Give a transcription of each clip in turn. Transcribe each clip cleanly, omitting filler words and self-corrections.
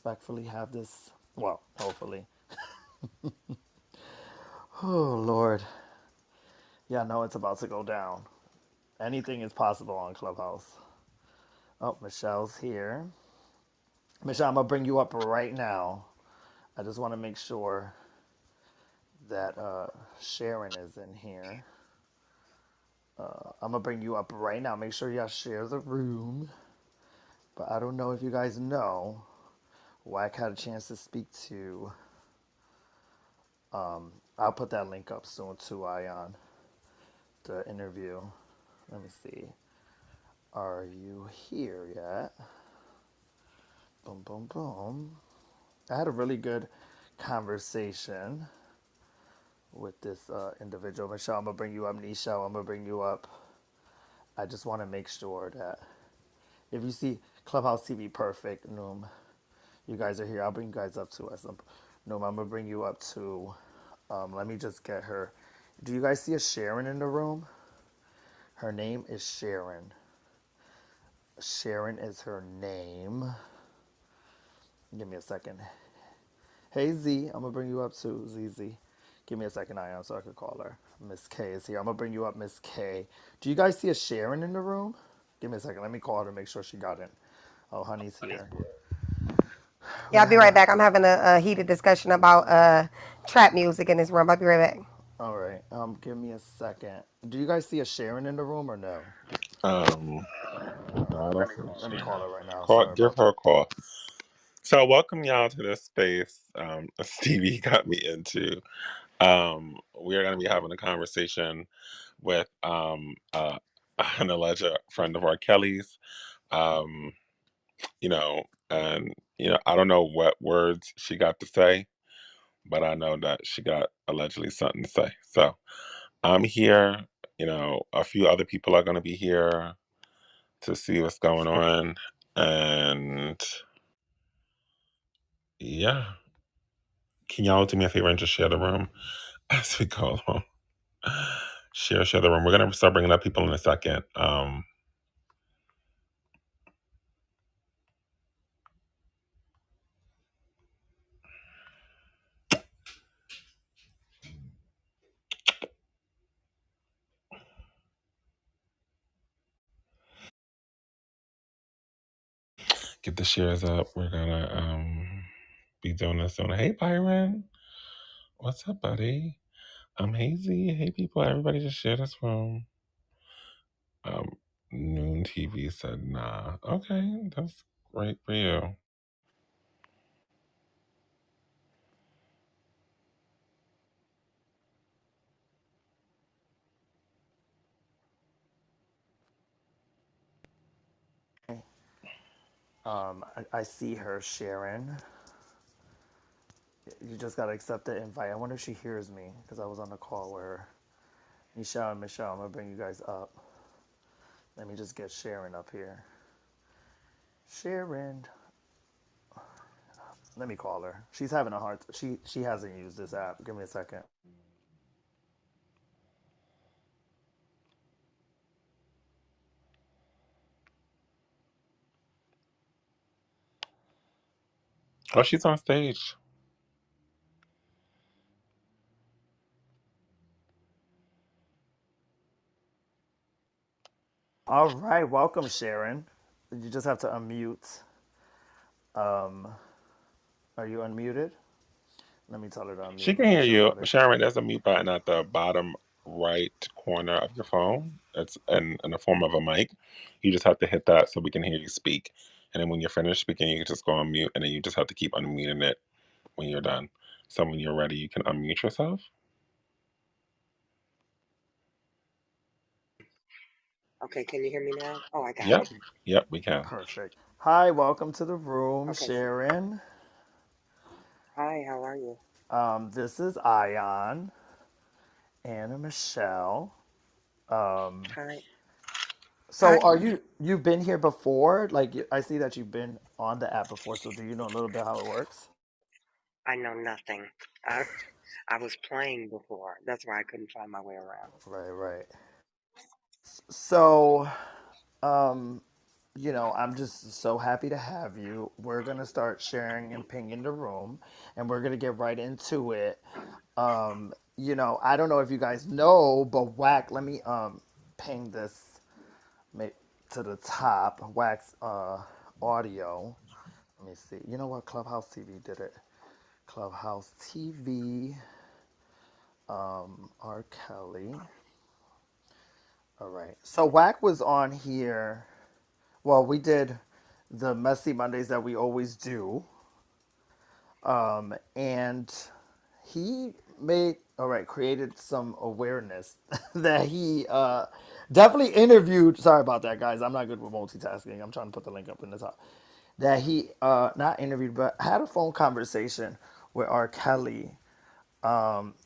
respectfully have this. Well, hopefully. Oh, Lord. Yeah, I know it's about to go down. Anything is possible on Clubhouse. Oh, Michelle's here. Michelle, I'm going to bring you up right now. I just want to make sure that Sharon is in here. I'm going to bring you up right now. Make sure y'all share the room. But I don't know if you guys know. Wack had a chance to speak to. I'll put that link up soon to Ion, the interview. Let me see. Are you here yet? Boom, boom, boom. I had a really good conversation with this individual. Michelle, I'm going to bring you up. Nisha, I'm going to bring you up. I just want to make sure that if you see Clubhouse TV Perfect, Noom, you guys are here. I'll bring you guys up to us. Noom, I'm going to bring you up to, let me just get her. Do you guys see a Sharon in the room? Her name is Sharon. Sharon is her name. Give me a second. Hey Z, I'm gonna bring you up to ZZ. Give me a second, Ion, so I could call her. Miss K is here. I'm gonna bring you up, Miss K. Do you guys see a Sharon in the room? Give me a second. Let me call her, make sure she got in. Oh, honey's here. Yeah, We're I'll be right having. back. I'm having a heated discussion about trap music in this room. I'll be right back. All right. Give me a second. Do you guys see a Sharon in the room or no? Um, no, I don't see Let me Sharon. call her right now. Call, Sorry give about her that. a call. So, welcome y'all to this space. Stevie got me into. We are going to be having a conversation with an alleged friend of R. Kelly's. Um, and I don't know what words she got to say, but I know that she got allegedly something to say. So, I'm here. A few other people are going to be here to see what's going on. And yeah, can y'all do me a favor and just share the room as we go along? Share the room. We're gonna start bringing up people in a second. Get the shares up. We're gonna be doing this soon. Hey Byron, what's up, buddy? I'm Hazy. Hey people, everybody, just share this room. Um, Noon TV said nah. Okay, that's great for you. I see her, Sharon. You just gotta accept the invite. I wonder if she hears me because I was on the call with her. Michelle and Michelle, I'm gonna bring you guys up. Let me just get Sharon up here. Sharon, let me call her. She's having a hard. She hasn't used this app. Give me a second. Oh, she's on stage. All right, welcome, Sharon. You just have to unmute. Um, are you unmuted? Let me tell her to She unmute. can hear She'll you. know that. Sharon, there's a mute button at the bottom right corner of your phone. It's in the form of a mic. You just have to hit that so we can hear you speak. And then when you're finished speaking, you can just go on mute, and then you just have to keep unmuting it when you're done. So when you're ready, you can unmute yourself. Okay, can you hear me now? Oh, I got Yep. it. Yep, we can. Perfect. Hi, welcome to the room, Okay, so Sharon. hi, how are you? This is Ion, Anna, Michelle. Hi. So, Hi. you've been here before? Like, I see that you've been on the app before. So, do you know a little bit how it works? I know nothing. I I was playing before. That's why I couldn't find my way around. Right, right. So, um, I'm just so happy to have you. We're gonna start sharing and pinging the room, and we're gonna get right into it. I don't know if you guys know, but Whack, let me ping this to the top. Wax audio. Let me see. You know what? Clubhouse TV did it. Clubhouse TV. R. Kelly. All right. So Whack was on here. Well, we did the Messy Mondays that we always do. And he created some awareness that he definitely interviewed. Sorry about that, guys. I'm not good with multitasking. I'm trying to put the link up in the top. That he not interviewed, but had a phone conversation with R. Kelly.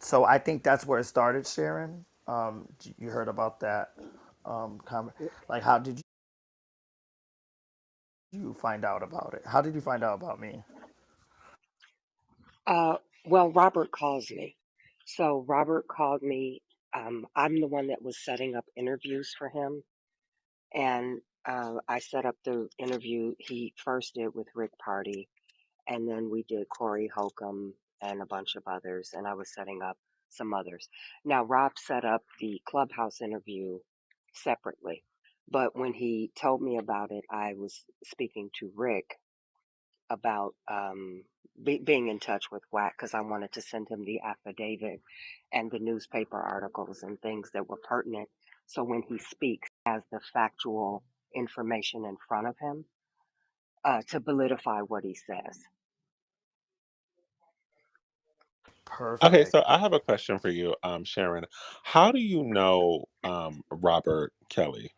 So I think that's where it started, Sharon. You heard about that? Like, how did you find out about it? How did you find out about me? Uh, well, Robert calls me. So Robert called me. I'm the one that was setting up interviews for him, and I set up the interview he first did with Rick Party, and then we did Corey Holcomb and a bunch of others, and I was setting up some others. Now, Rob set up the Clubhouse interview separately, but when he told me about it, I was speaking to Rick about being in touch with WAC because I wanted to send him the affidavit and the newspaper articles and things that were pertinent. So when he speaks, has the factual information in front of him to solidify what he says. Okay, so Perfect. I have a question for you, Sharon. How do you know Robert Kelly?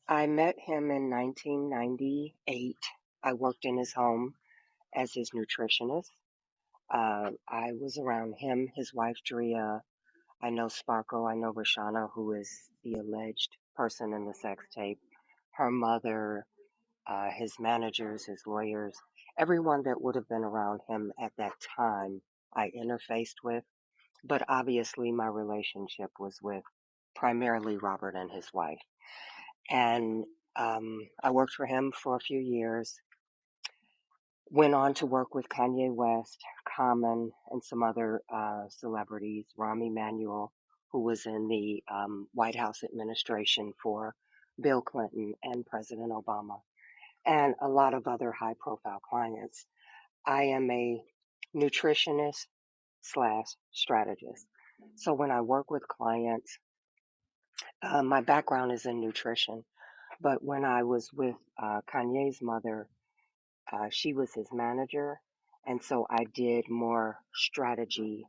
I met him in 1998. I worked in his home as his nutritionist. I was around him, his wife Drea. I know Sparkle. I know Rashana, who is the alleged person in the sex tape. Her mother, his managers, his lawyers, everyone that would have been around him at that time, I interfaced with. But obviously, my relationship was with primarily Robert and his wife. And I worked for him for a few years. Went on to work with Kanye West, Common, and some other celebrities. Rahm Emanuel, who was in the White House administration for Bill Clinton and President Obama, and a lot of other high profile clients. I am a nutritionist slash strategist. So when I work with clients, my background is in nutrition. But when I was with Kanye's mother, she was his manager. And so I did more strategy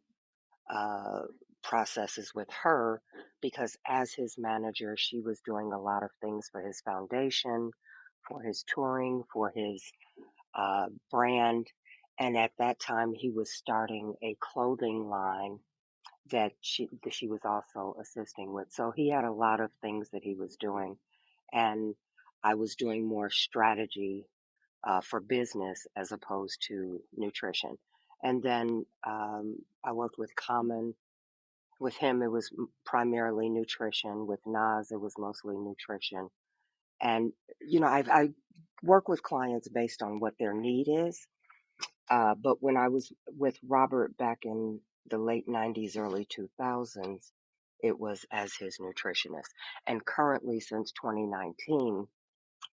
uh, processes with her because as his manager, she was doing a lot of things for his foundation, for his touring, for his brand. And at that time, he was starting a clothing line that she was also assisting with. So he had a lot of things that he was doing, and I was doing more strategy for business as opposed to nutrition. And then I worked with Common. With him, it was primarily nutrition. With Nas, it was mostly nutrition. And I work with clients based on what their need is. But when I was with Robert back in the late 90s, early 2000s, it was as his nutritionist. And currently, since 2019,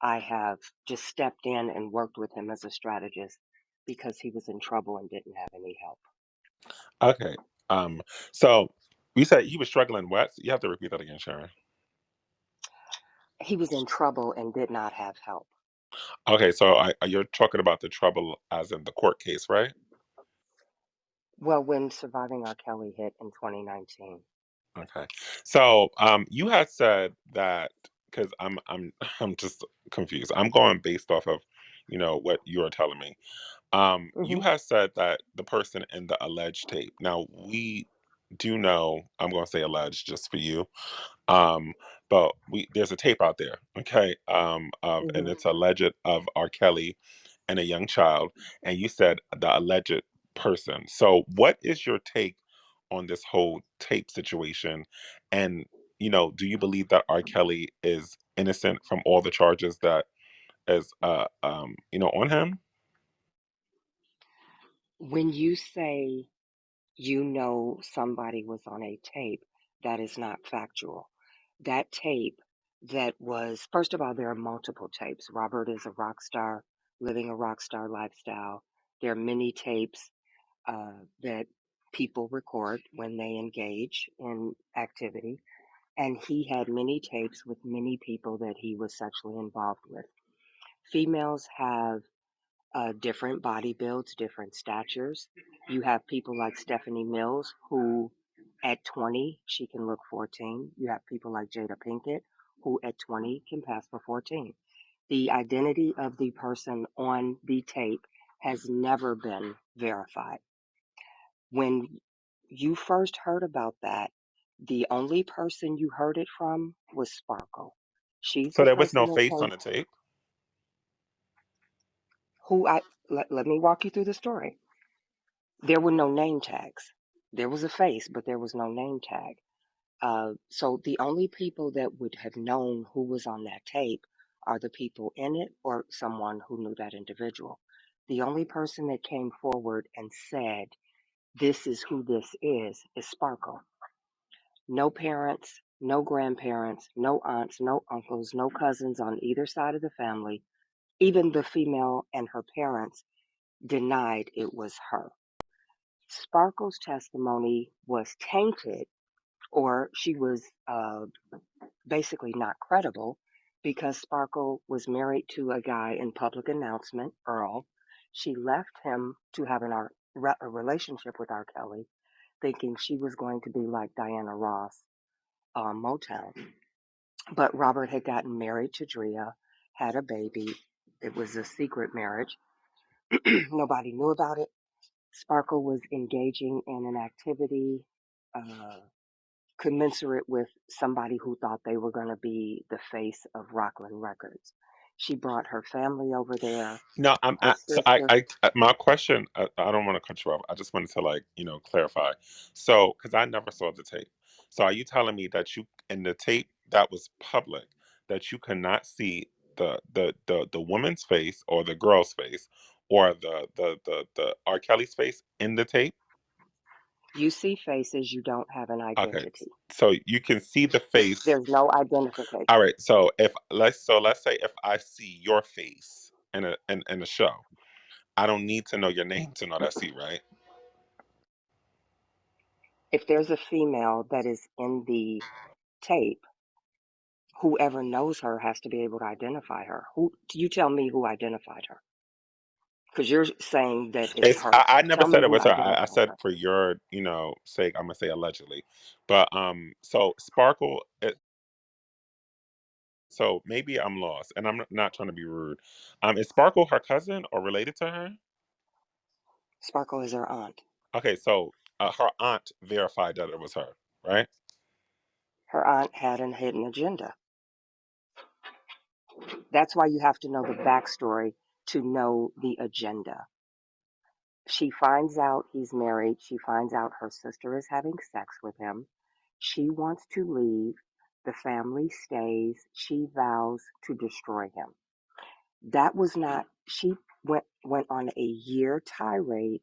I have just stepped in and worked with him as a strategist because he was in trouble and didn't have any help. Okay, um, so you said he was struggling. What? You have to repeat that again, Sharon. He was in trouble and did not have help. Okay, so you're talking about the trouble as in the court case, right? Well, when Surviving R. Kelly hit in 2019. Okay. So, you had said that because I'm I'm just confused. I'm going based off of, what you're telling me. You Hmm. had said that the person in the alleged tape. Now we do know. I'm going to say alleged just for you. Um, but we there's a tape out there, okay? Of and Hmm. it's alleged of R. Kelly and a young child, and you said the alleged person. So, what is your take on this whole tape situation? And do you believe that R. Kelly is innocent from all the charges that is on him? When you say somebody was on a tape, that is not factual. That tape that was, first of all, there are multiple tapes. Robert is a rock star, living a rock star lifestyle. There are many tapes that people record when they engage in activity. And he had many tapes with many people that he was sexually involved with. Females have different body builds, different statures. You have people like Stephanie Mills, who at 20, she can look 14. You have people like Jada Pinkett, who at 20 can pass for 14. The identity of the person on the tape has never been verified. When you first heard about that, the only person you heard it from was Sparkle. She's So the there was no person that face on came, the tape. let me walk you through the story. There were no name tags. There was a face, but there was no name tag. So the only people that would have known who was on that tape are the people in it or someone who knew that individual. The only person that came forward and said, this is who this is Sparkle. No parents, no grandparents, no aunts, no uncles, no cousins on either side of the family. Even the female and her parents denied it was her. Sparkle's testimony was tainted, or she was basically not credible, because Sparkle was married to a guy in public announcement, Earl. She left him to have a relationship with R. Kelly, thinking she was going to be like Diana Ross on Motown. But Robert had gotten married to Drea, had a baby. It was a secret marriage. Nobody knew about it. Sparkle was engaging in an activity uh, commensurate with somebody who thought they were going to be the face of Rockland Records. She brought her family over there, No, I'm her so sister. my question. I don't want to cut you off. I just wanted to clarify. So, because I never saw the tape. So, are you telling me that you in the tape that was public that you cannot see the woman's face or the girl's face or the R. Kelly's face in the tape? You see faces, you don't have an Okay, identity. so you can see the face. There's no All identification. right. So if let's say if I see your face in a show, I don't need to know your name to know that's you, right? If there's a female that is in the tape, whoever knows her has to be able to identify her. Who you tell me who identified her? Because you're saying that it's It's her. I never Tell me said it who was her. I identified said her. for your sake, I'm gonna say allegedly, but so Sparkle. So maybe I'm lost, and I'm not trying to be rude. Is Sparkle her cousin or related to her? Sparkle is her aunt. Okay, so her aunt verified that it was her, right? Her aunt had a hidden agenda. That's why you have to know the backstory to know the agenda. She finds out he's married. She finds out her sister is having sex with him. She wants to leave. The family stays. She vows to destroy him. That was not, she went on a year tirade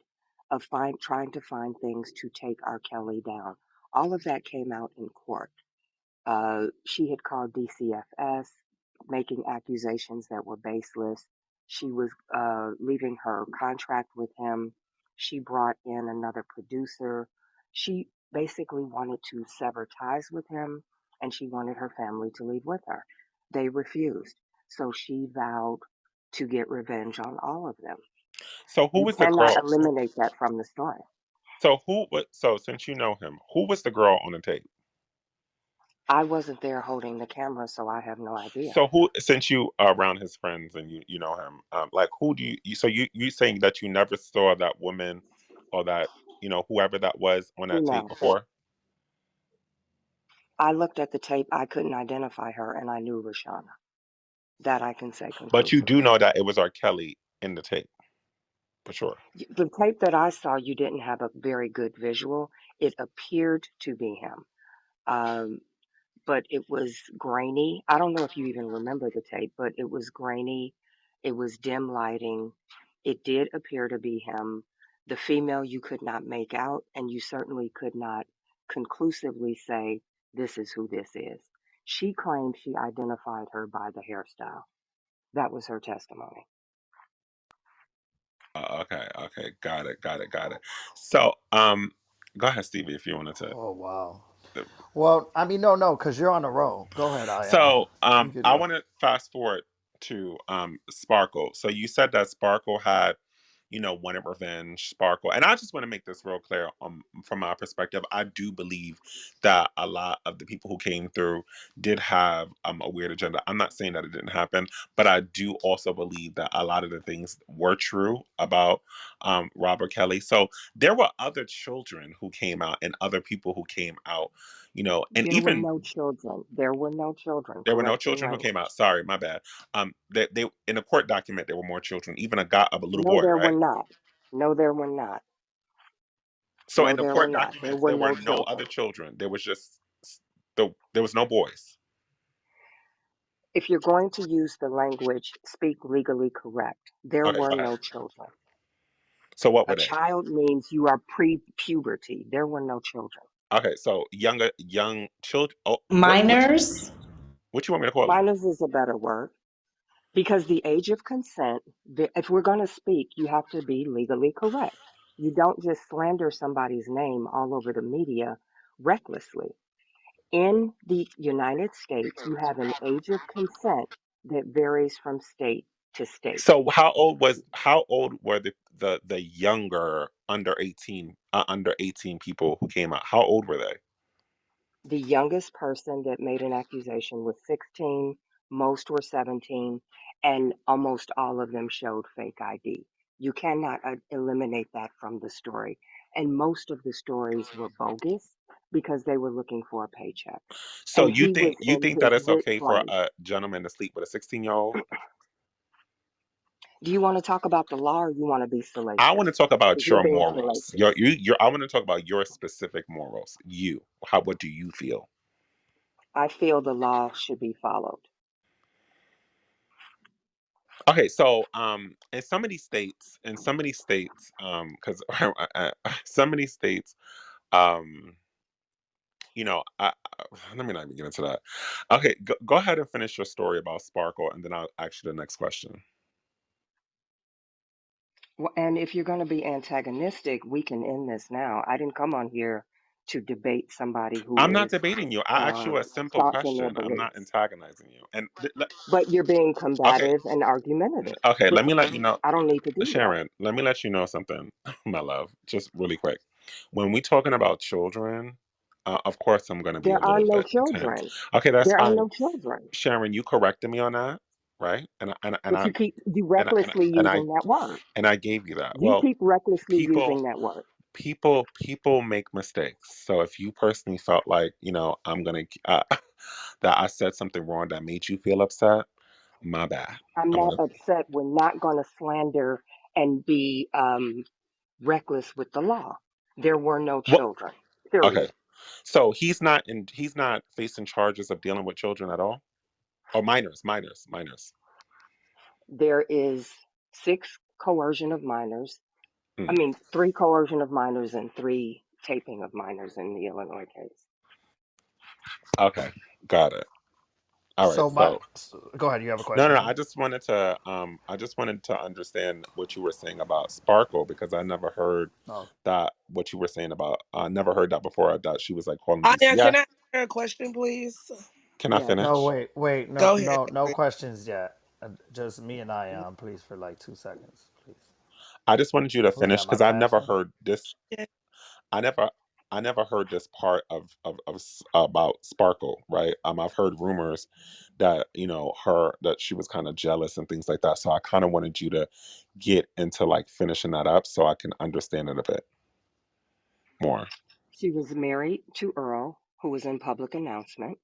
of trying to find things to take R. Kelly down. All of that came out in court. She had called DCFS, making accusations that were baseless. She was leaving her contract with him. She brought in another producer. She basically wanted to sever ties with him, and she wanted her family to leave with her. They refused. So she vowed to get revenge on all of them. So who You was the cannot girl? eliminate that from the story. So since you know him, who was the girl on the tape? I wasn't there holding the camera, so I have no idea. So who, since you are around his friends and you know him, like who do so you saying that you never saw that woman or that whoever that was on that tape Female. before? I looked at the tape, I couldn't identify her, and I knew Rashana. That I can say But you do conclusively. know that it was R. Kelly in the tape for sure. The tape that I saw, you didn't have a very good visual. It appeared to be him. Um, but it was grainy. I don't know if you even remember the tape, but it was grainy. It was dim lighting. It did appear to be him. The female you could not make out, and you certainly could not conclusively say, this is who this is. She claimed she identified her by the hairstyle. That was her testimony. Okay, okay, got it, got it, got it. So, go ahead, Stevie, if you wanted to. Oh wow. Well, I mean, no, because you're on a roll. Go ahead, Ion. So, You could I go. want to fast forward to Sparkle. So you said that Sparkle had, wanted revenge. Sparkle, and I just want to make this real clear. From my perspective, I do believe that a lot of the people who came through did have a weird agenda. I'm not saying that it didn't happen, but I do also believe that a lot of the things were true about Robert Kelly. So there were other children who came out and other people who came out, and There were even no children. There were no children. there were no Correct your children who came language. out. Sorry, my bad. They in a court document there were more children, even a guy of a little No, boy, there were right? not. No, there were not. So No, in the there were court not. There documents were there were no no children. other children. There was just there was no boys. If you're going to use the language, speak legally correct. There Okay, were go ahead. no children. So what A were they? child means you are pre-puberty. There were no children. Okay, so young children. Oh, Minors. what you want me to call them? Minors is a better word because the age of consent, if we're going to speak, you have to be legally correct. You don't just slander somebody's name all over the media recklessly. In the United States, you have an age of consent that varies from state to state. So how old were the younger under 18 people who came out? How old were they? The youngest person that made an accusation was 16, most were 17, and almost all of them showed fake ID. You cannot eliminate that from the story. And most of the stories were bogus because they were looking for a paycheck. So And you he think was you in think that his it's okay for 20s. a gentleman to sleep with a 16-year-old? Do you want to talk about the law or you want to be I want to salacious? talk about Because you're your being morals. salacious. I want to talk about your specific morals. What do you feel? I feel the law should be followed. Okay, so in some of these states, because some of these states, um, let me not even get into that. Okay, go ahead and finish your story about Sparkle, and then I'll ask you the next question. Well, and if you're going to be antagonistic, we can end this now. I didn't come on here to debate somebody who I'm not is debating you. I asked you a simple staunch in their question. I'm not beliefs. antagonizing you. And But you're being okay, combative and argumentative. okay, But let me let you know. I don't need to do that. Sharon, let me let you know something, my love, just really quick. When we talking about children, of course I'm going to be a There are little no bit intense. children. Okay, that's There are fine. no children. Sharon, you corrected me on that, right? But you and I, and I, recklessly and I using that word. and I gave you that. You Well, keep recklessly people using that word. people make mistakes. So if you personally felt like, I'm going to that I said something wrong that made you feel upset, my bad. I'm I'm not going to upset. We're not going to slander and be reckless with the law. There were no Well, children. okay. Period. So he's not facing charges of dealing with children at all? Or minors. There is six coercion of minors. I Hmm. mean, three coercion of minors and three taping of minors in the Illinois case. Okay. Got it. All right. So So go ahead. You have a no. question. I just wanted to understand what you were saying about Sparkle because I never heard Oh, that what you were saying about I never heard that before that she was like calling Anya, DCF. can I ask her a question, please? Can I Yes. no, finish? wait, no, Go ahead. no questions yet. Just me and Ion, please, for like 2 seconds, please. I just wanted you to Who's finish that? My because I've never pastor? heard this. Yeah. I never I never heard this part about Sparkle, right? I've heard rumors that her that she was kind of jealous and things like that. So I kind of wanted you to get into like finishing that up so I can understand it a bit more. She was married to Earl, who was in public announcement.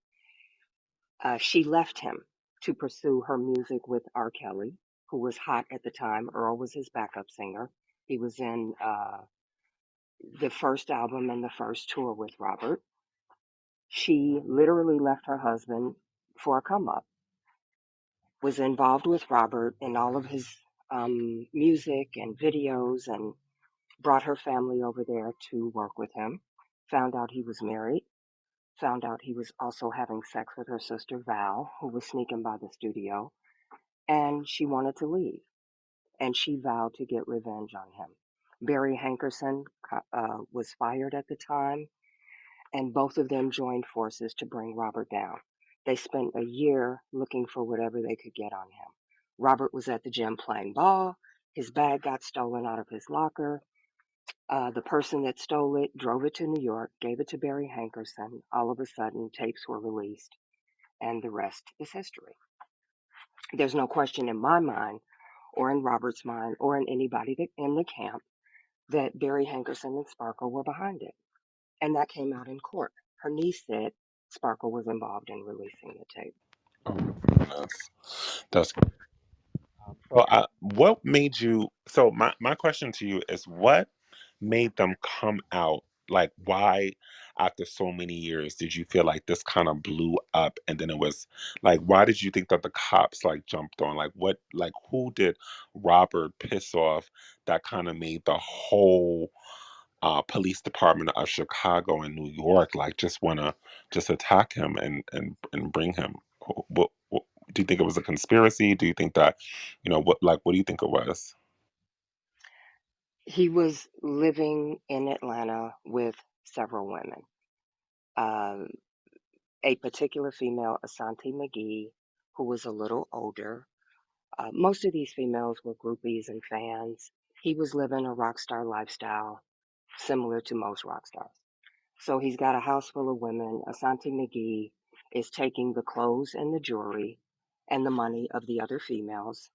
She left him to pursue her music with R. Kelly, who was hot at the time. Earl was his backup singer. He was in the first album and the first tour with Robert. She literally left her husband for a come up, was involved with Robert in all of his music and videos, and brought her family over there to work with him. Found out he was married, found out he was also having sex with her sister Val, who was sneaking by the studio, and she wanted to leave. And she vowed to get revenge on him. Barry Hankerson was fired at the time, and both of them joined forces to bring Robert down. They spent a year looking for whatever they could get on him. Robert was at the gym playing ball. His bag got stolen out of his locker. The person that stole it drove it to New York, gave it to Barry Hankerson. All of a sudden, tapes were released, and the rest is history. There's no question in my mind, or in Robert's mind, or in anybody in the camp that Barry Hankerson and Sparkle were behind it. And that came out in court. Her niece said Sparkle was involved in releasing the tape. Oh my goodness. That's so. What made you? So my question to you is, what made them come out? Like, why, after so many years, did you feel like this kind of blew up? And then it was like, why did you think that the cops like jumped on? Like, what? Like, who did Robert piss off that kind of made the whole police department of Chicago and New York like just want to just attack him and bring him? What, do you think it was a conspiracy? Do you think that, what do you think it was? He was living in Atlanta with several women. Uh, a particular female, Asante McGee, who was a little older. Most of these females were groupies and fans. He was living a rock star lifestyle, similar to most rock stars. So he's got a house full of women. Asante McGee is taking the clothes and the jewelry and the money of the other females,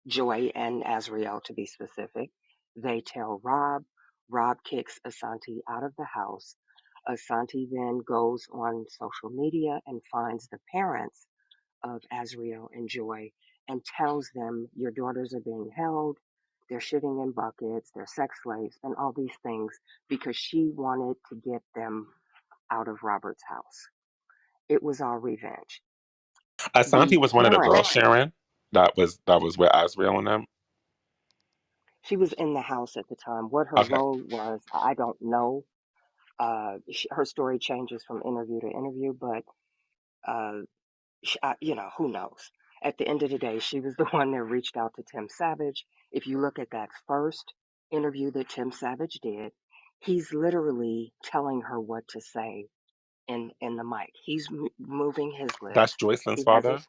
Joy and Azriel to be specific. They tell Rob. Rob kicks Asante out of the house. Asante then goes on social media and finds the parents of Azriel and Joy and tells them, your daughters are being held, they're shitting in buckets, they're sex slaves, and all these things because she wanted to get them out of Robert's house. It was all revenge. Asante The was one of the girls, parents, Sharon. That was where Asriel and them. she was in the house at the time. What her Okay. role was, I don't know. Her story changes from interview to interview, but uh, who knows? At the end of the day, she was the one that reached out to Tim Savage. If you look at that first interview that Tim Savage did, he's literally telling her what to say in the mic. He's moving his That's lips. Joycelyn's He has father. his.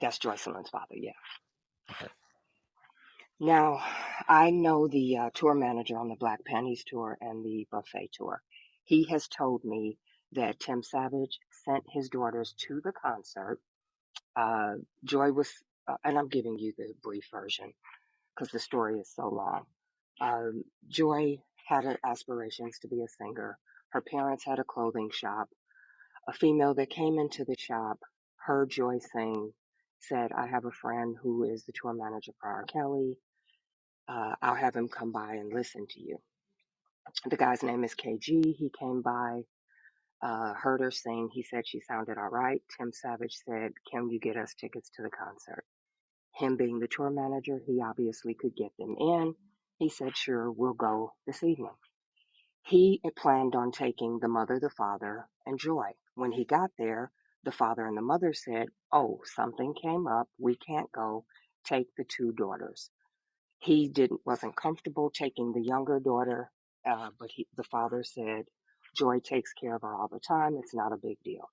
That's Joycelyn's father. Yeah. Okay. Now, I know the tour manager on the Black Panties tour and the Buffet tour. He has told me that Tim Savage sent his daughters to the concert. Joy was, and I'm giving you the brief version because the story is so long. Joy had aspirations to be a singer. Her parents had a clothing shop. A female that came into the shop heard Joy sing, said, I have a friend who is the tour manager for R. Kelly. I'll have him come by and listen to you. The guy's name is KG. He came by, heard her sing. He said she sounded all right. Tim Savage said, can you get us tickets to the concert? Him being the tour manager, he obviously could get them in. He said, sure, we'll go this evening. He planned on taking the mother, the father, and Joy. When he got there, the father and the mother said, oh, something came up. We can't go. Take the two daughters. He wasn't comfortable taking the younger daughter, but the father said, Joy takes care of her all the time. It's not a big deal.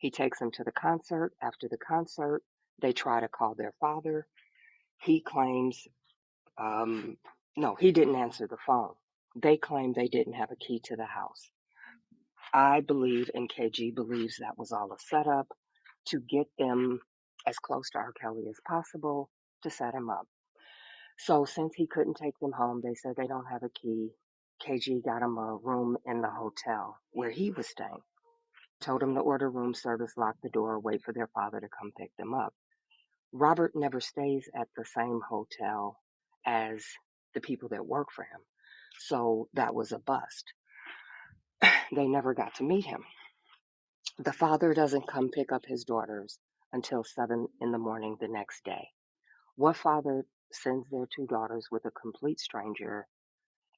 He takes them to the concert. After the concert, they try to call their father. He claims, no, he didn't answer the phone. They claim they didn't have a key to the house. I believe, and KG believes, that was all a setup to get them as close to R. Kelly as possible to set him up. So since he couldn't take them home, they said they don't have a key. KG got him a room in the hotel where he was staying. Told him to order room service, lock the door, wait for their father to come pick them up. Robert never stays at the same hotel as the people that work for him. So that was a bust. They never got to meet him. The father doesn't come pick up his daughters until 7 in the morning the next day. What father sends their two daughters with a complete stranger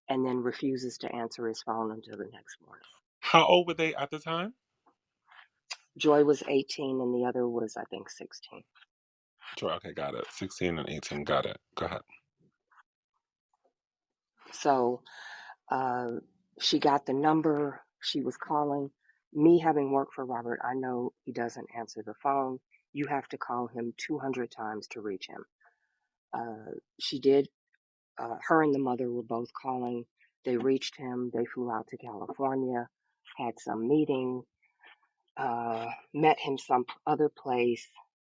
and then refuses to answer his phone until the next morning? How old were they at the time? Joy was 18 and the other was, I think, 16. Sure, okay, got it. 16 and 18, got it. Go ahead. So uh, she got the number. She was calling. Me having worked for Robert, I know he doesn't answer the phone. You have to call him 200 times to reach him. She did. Her and the mother were both calling. They reached him. They flew out to California, had some meeting, met him some other place.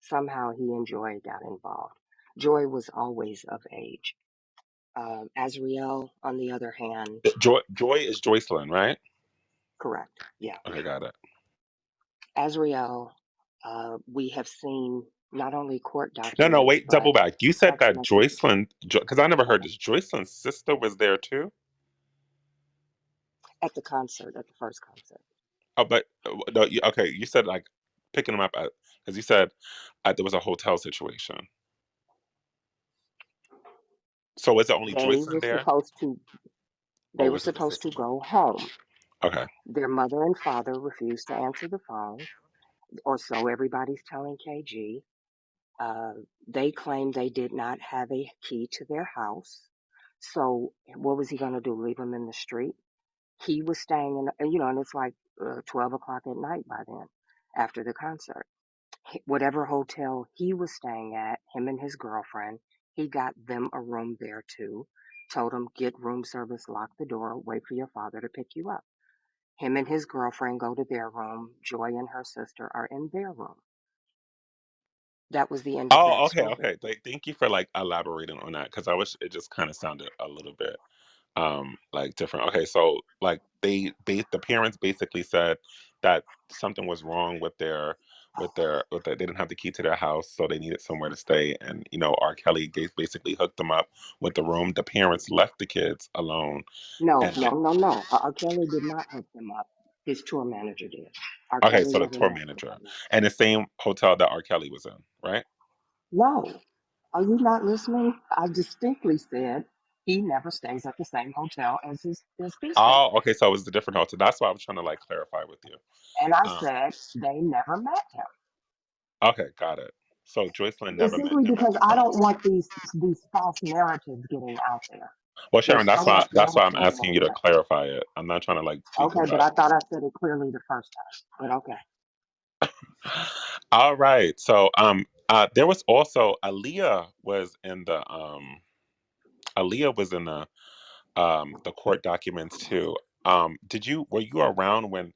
Somehow he and Joy got involved. Joy was always of age. Azriel, on the other hand, Joy is Joycelyn, right? correct. Yeah. Okay, got it. Azriel, we have seen not only court No, documents, wait, but double back. You said text that messages. Joycelyn, because I never heard Okay. this. Joycelyn's sister was there too? At the concert, at the first concert. Oh, but no, okay, you said like picking them up at, because you said there was a hotel situation. So was it only They Joycelyn were there? supposed to they Or were was it the supposed sister to too? go home. Okay. Their mother and father refused to answer the phone, or so everybody's telling KG. Uh, they claim they did not have a key to their house. So what was he going to do? Leave them in the street? He was staying in, and it's like 12 o'clock at night by then after the concert. Whatever hotel he was staying at, him and his girlfriend, he got them a room there too. Told them, get room service, lock the door, wait for your father to pick you up. Him and his girlfriend go to their room. Joy and her sister are in their room. That was the end of Oh, that okay, story. okay. Thank you for like elaborating on that because I wish it just kind of sounded a little bit like different. Okay, so like the parents basically said that something was wrong with they didn't have the key to their house, so they needed somewhere to stay, and R. Kelly basically hooked them up with the room. The parents left the kids alone, No, and no, no, no. R. Kelly did not hook them up. His tour manager did. R. okay, Kelly so the never tour met the manager family. and the same hotel that R. Kelly was in, right? No. Are you not listening? I distinctly said he never stays at the same hotel as his sister. Oh, okay, so it was a different hotel. That's why I was trying to like clarify with you. And I Um, said they never met him. okay, got it. So Joycelyn It's never met simply him at because the I time. don't want these false narratives getting out there. Well, Sharon, There's that's so why much that's why more I'm going asking on you to there. clarify it. I'm not trying to like beat Okay, this but up. I thought I said it clearly the first time. But okay. All right. So there was also Aaliyah was in the court documents too. Were you around when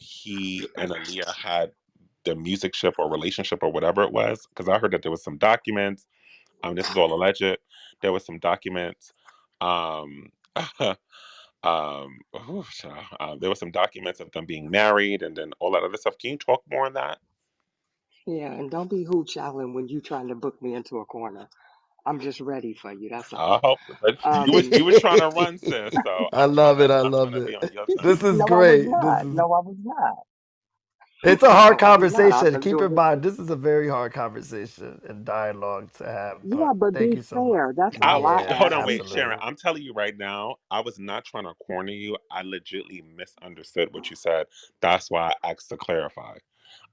he and Aaliyah had the music ship or relationship or whatever it was? Because I heard that there was some documents. This is all alleged. There was some documents. Um there was some documents of them being married and then all that other stuff. Can you talk more on that? Yeah, and don't be hooch Allen when you trying to book me into a corner. I'm just ready for you. That's I all. hope but Um, you was trying to run, sis. So I love it. I I'm trying love to it. be on your This team. is no, I was great. not. No, I was not. It's a hard No, I was not. I've conversation. been Keep doing in this. mind, this is a very hard conversation and dialogue to have. Yeah, But but thank be you so much. fair. That's I, all I Yeah, hold ask. on, Be wait, Sharon. absolutely. fair. I'm telling you right now, I was not trying to corner you. I legitly misunderstood what you said. That's why I asked to clarify.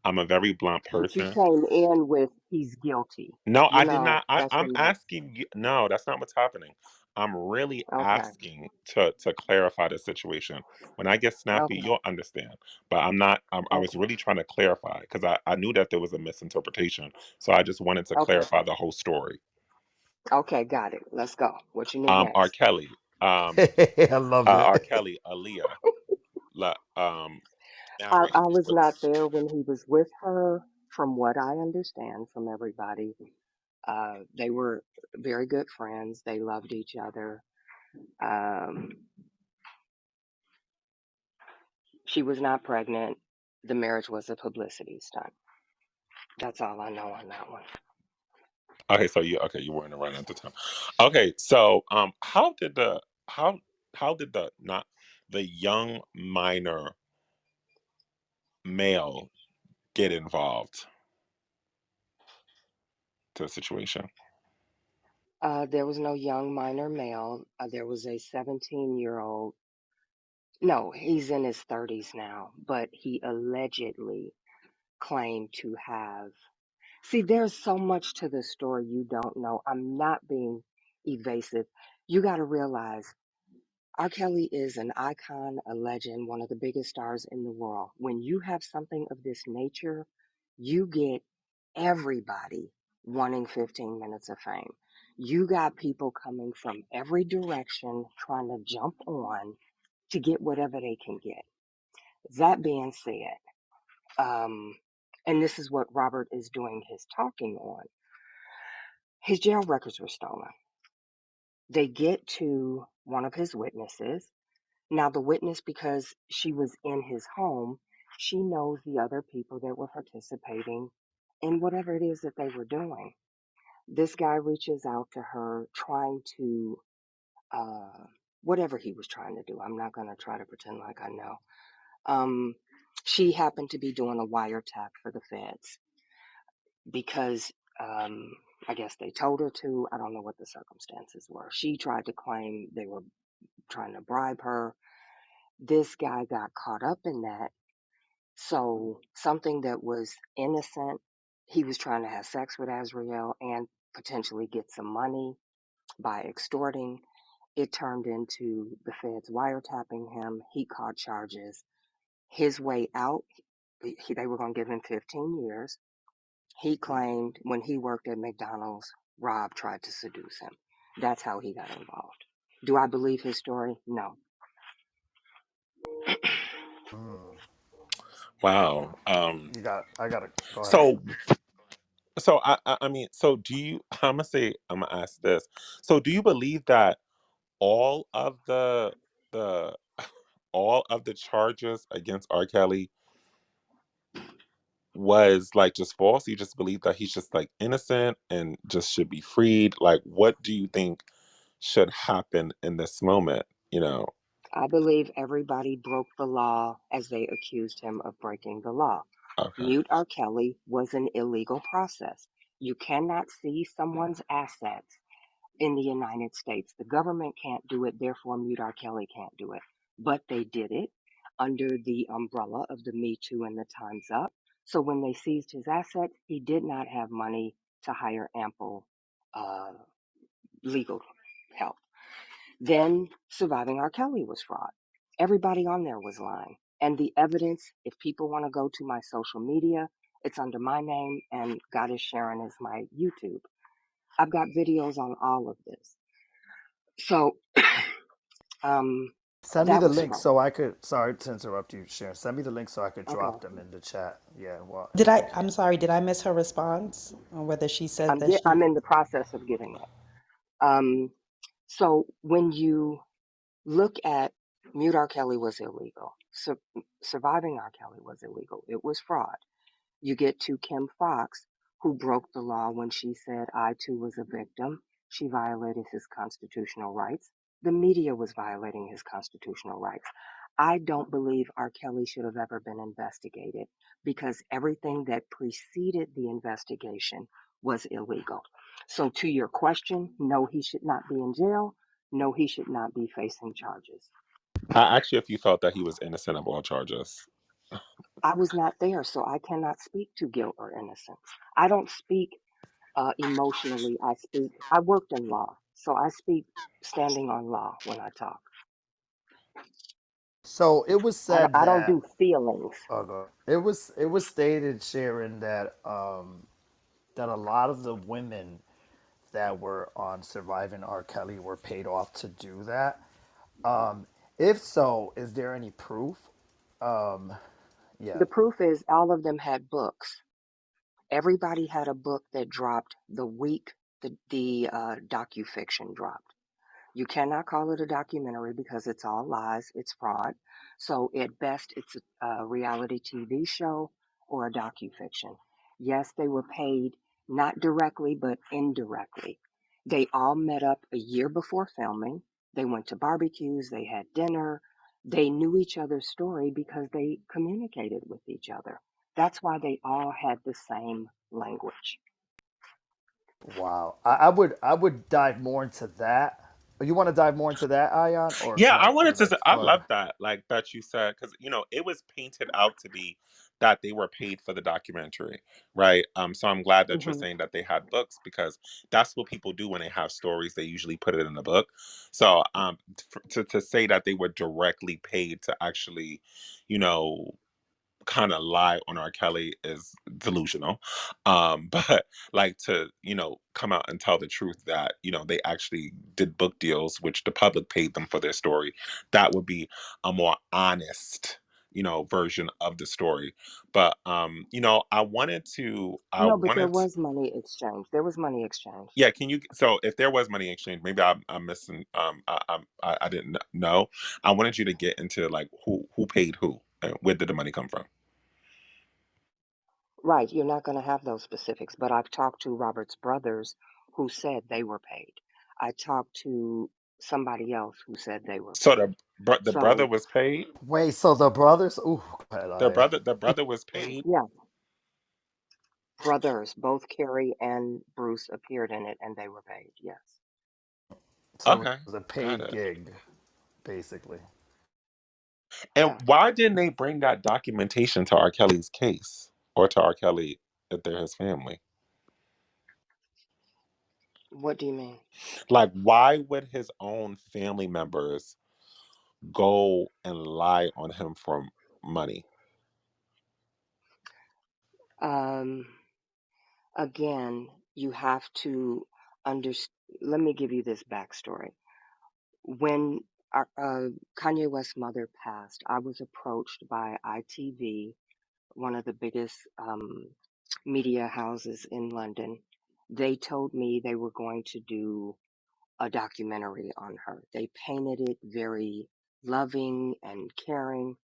I'm a very blunt But you person. came in with he's guilty. No, You I did know, not. that's I'm when that. asking you. No, that's not what's happening. I'm really Okay. asking to clarify the situation. When I get snappy, Okay. you'll understand. But I'm not. I was Okay. really trying to clarify because I knew that there was a misinterpretation. So I just wanted to Okay. clarify the whole story. Okay. Got it. Let's go. What you need R. next? Kelly. I love R. it. Kelly. Aaliyah. I Married was with. not there when he was with her. From what I understand from everybody, they were very good friends. They loved each other. Um, she was not pregnant. The marriage was a publicity stunt. That's all I know on that one. Okay, so you weren't around at the time. Okay, so how did the not the young minor male get involved to the situation? There was no young minor male. There was a 17-year-old. No, he's in his 30s now, but he allegedly claimed to have. See, there's so much to this story you don't know. I'm not being evasive. You got to realize R. Kelly is an icon, a legend, one of the biggest stars in the world. When you have something of this nature, you get everybody wanting 15 minutes of fame. You got people coming from every direction trying to jump on to get whatever they can get. That being said, um, and this is what Robert is doing his talking on, his jail records were stolen. They get to one of his witnesses. Now, the witness, because she was in his home, she knows the other people that were participating in whatever it is that they were doing. This guy reaches out to her trying to, uh, whatever he was trying to do. I'm not going to try to pretend like I know. Um, she happened to be doing a wiretap for the feds because I guess they told her to. I don't know what the circumstances were. She tried to claim they were trying to bribe her. This guy got caught up in that. So something that was innocent, he was trying to have sex with Azriel and potentially get some money by extorting. It turned into the feds wiretapping him. He caught charges. His way out, they were going to give him 15 years. He claimed when he worked at McDonald's, Rob tried to seduce him. That's how he got involved. Do I believe his story? No. Mm. Wow. I gotta go ahead. So I mean, so do you? I'm gonna ask this. So do you believe that all of the all of the charges against R. Kelly was like just false? You just believe that he's just like innocent and just should be freed? Like, what do you think should happen in this moment? You know? I believe everybody broke the law as they accused him of breaking the law. Okay. Mute R. Kelly was an illegal process. You cannot seize someone's assets in the United States. The government can't do it, therefore, Mute R. Kelly can't do it. But they did it under the umbrella of the Me Too and the Time's Up. So when they seized his assets, he did not have money to hire ample uh, legal help. Then Surviving R. Kelly was fraud. Everybody on there was lying. And the evidence, if people want to go to my social media, it's under my name, and God is Sharon is my YouTube. I've got videos on all of this. So um, Send me that the was link fraud. so I could. Sorry to interrupt you, Sharon. Send me the link so I could Okay. drop them in the chat. Yeah. Well, Did I? I'm sorry. Did I miss her response on whether she said that she? I'm in the process of getting it. Um, so when you look at Mute R. Kelly was illegal. Surviving R. Kelly was illegal. It was fraud. You get to Kim Fox, who broke the law when she said I too was a victim. She violated his constitutional rights. The media was violating his constitutional rights. I don't believe R. Kelly should have ever been investigated because everything that preceded the investigation was illegal. So, to your question, no, he should not be in jail. No, he should not be facing charges. I actually, if you felt that he was innocent of all charges. I was not there, so I cannot speak to guilt or innocence. I don't speak emotionally. I worked in law, so I speak standing on law when I talk. so it was said I don't that do feelings. it was stated, Sharon, that that a lot of the women that were on Surviving R. Kelly were paid off to do that. If so, is there any proof? Yeah. The proof is all of them had books. Everybody had a book that dropped the week the docufiction dropped. You cannot call it a documentary because it's all lies, it's fraud. So at best, it's a reality TV show or a docufiction. Yes, they were paid not directly but indirectly. They all met up a year before filming. They went to barbecues, they had dinner, They knew each other's story because they communicated with each other. That's why they all had the same language. Wow. I would dive more into that. You want to dive more into that, Ion, or Yeah, can I I wanted to say, I go ahead? love that, like that you said, because it was painted out to be that they were paid for the documentary, right? So I'm glad that you're Hmm. saying that they had books because that's what people do when they have stories. They usually put it in a book. So to say that they were directly paid to actually, you know, kind of lie on R. Kelly is delusional. But like to, come out and tell the truth that, they actually did book deals, which the public paid them for their story. That would be a more honest, version of the story. But I No, but there wanted to, was money exchange. There was money exchange. yeah, can you, so if there was money exchange, maybe I'm missing, I didn't know. I wanted you to get into like who paid who and where did the money come from? Right, you're not going to have those specifics, but I've talked to Robert's brothers who said they were paid. I talked to somebody else who said they were So paid. the brother So, was paid. Wait, so the brothers? Ooh, go ahead, Ion. The brother was paid. yeah, brothers, both Carrie and Bruce appeared in it and they were paid. Yes. So it Okay, was a got paid it. gig, basically. And Yeah. why didn't they bring that documentation to R. Kelly's case or to R. Kelly if they're his family? What do you mean? Like, why would his own family members go and lie on him for money? Um, Again, you have to understand. Let me give you this backstory. When Kanye West's mother passed, I was approached by ITV, one of the biggest media houses in London. They told me they were going to do a documentary on her. They painted it very loving and caring.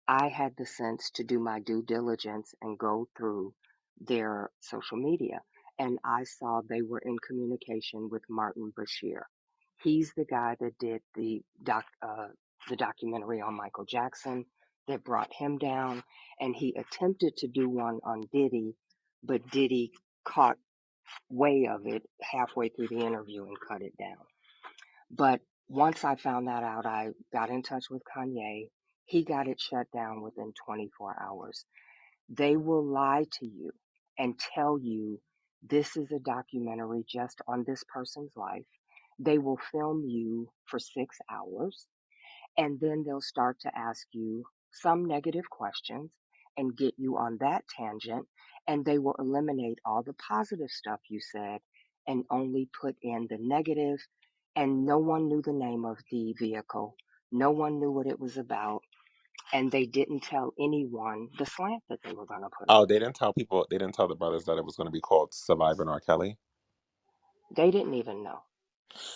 I had the sense to do my due diligence and go through their social media. And I saw they were in communication with Martin Bashir. He's the guy that did the documentary on Michael Jackson that brought him down, and he attempted to do one on Diddy, but Diddy caught way of it halfway through the interview and cut it down. But once I found that out, I got in touch with Kanye. He got it shut down within 24 hours. They will lie to you and tell you this is a documentary just on this person's life. They will film you for 6 hours and then they'll start to ask you some negative questions and get you on that tangent. And they will eliminate all the positive stuff you said and only put in the negative. And no one knew the name of the vehicle, no one knew what it was about. And they didn't tell anyone the slant that they were going to put Oh, on they it. didn't tell people. They didn't tell the brothers that it was going to be called Surviving R. Kelly. They didn't even know.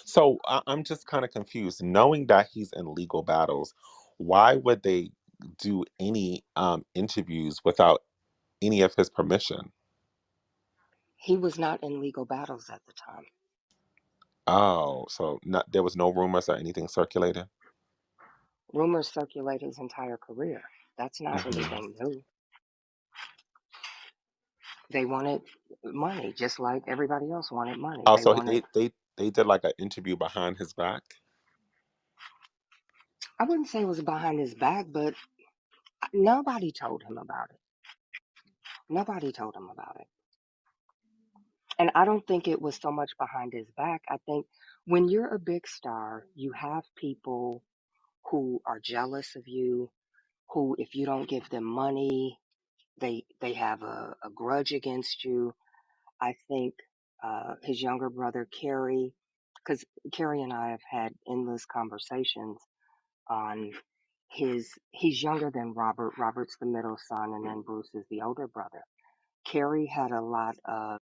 So I'm just kind of confused. Knowing that he's in legal battles, why would they do any interviews without any of his permission? He was not in legal battles at the time. Oh, so there was no rumors or anything circulated. Rumors circulate his entire career. That's not Hmm. anything new. They wanted money, just like everybody else wanted money. They Also, wanted, they did like an interview behind his back. I wouldn't say it was behind his back, but nobody told him about it. Nobody told him about it. And I don't think it was so much behind his back. I think when you're a big star, you have people who are jealous of you, who, if you don't give them money, they have a grudge against you. I think his younger brother, Kerry, because Kerry and I have had endless conversations on he's younger than Robert. Robert's the middle son, and then Bruce is the older brother. Carrie had a lot of